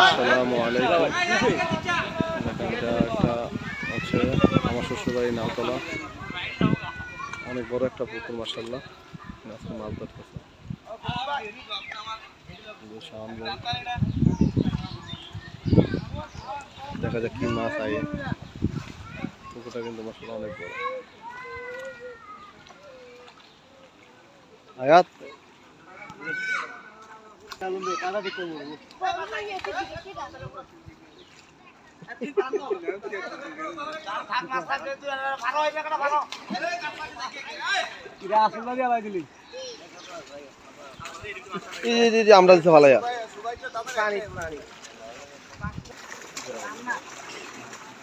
আসসালামু আলাইকুম। এটা হচ্ছে আমার শ্বশুরবাড়ি নাওতলা, অনেক বড় একটা পুকুর মাশাআল্লাহ। আজকে মাছ ধরতেছে দেখা যাক কি মাছ আয়। পুকুরটা কিন্তু মাশাআল্লাহ অনেক বড়। আয়াত আমরা দিতে ভালো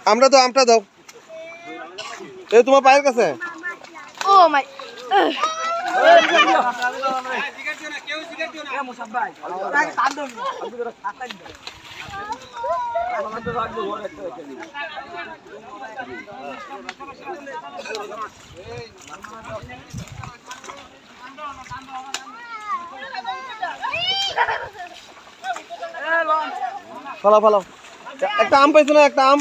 আমরা তো আমটা দাও এই তোমার পায়ের কাছে। ও মাই ফালাও ফালাও, একটা আম পাইছো না? একটা আম